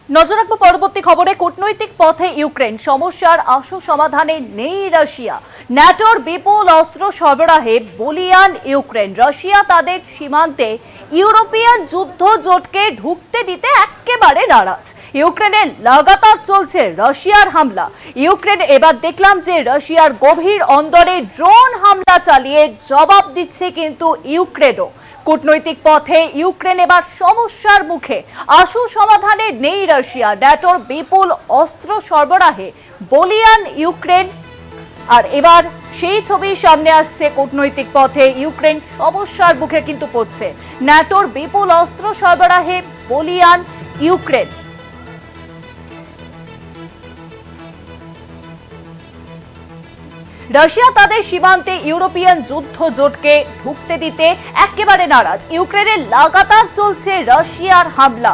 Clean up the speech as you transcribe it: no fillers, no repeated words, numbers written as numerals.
নজর রাখবো পরবর্তী খবরে। কূটনৈতিক পথে ইউক্রেন সমস্যার আশু সমাধানে নেই রাশিয়া। ন্যাটোর বিপুল অস্ত্র সরবরাহে বলিয়ান ইউক্রেন। রাশিয়া তাদের সীমান্তে ইউরোপিয়ান যুদ্ধ জোটকে ঢুকতে দিতে একেবারে নারাজ। ইউক্রেনের লাগাতার চলছে রাশিয়ার হামলা। ইউক্রেন এবার দেখলাম যে রাশিয়ার গভীর অন্দরে ড্রোন হামলা চালিয়ে জবাব দিচ্ছে কিন্তু ইউক্রেনও। কূটনৈতিক পথে ইউক্রেন এবার সমস্যার মুখে, আশু সমাধানে নেই রাশিয়া। ন্যাটোর বিপুল অস্ত্র সরবরাহে বলিয়ান ইউক্রেন। আর এবার সেই ছবি সামনে আসছে। কূটনৈতিক পথে ইউক্রেন সমস্যার মুখে কিন্তু পড়ছে। ন্যাটোর বিপুল অস্ত্র সরবরাহে বলিয়ান ইউক্রেন। রাশিয়া তাদের সীমান্তে ইউরোপিয়ান যুদ্ধ জোটকে ঢুকতে দিতে একেবারে নারাজ। ইউক্রেনের লাগাতার চলছে রাশিয়ার হামলা।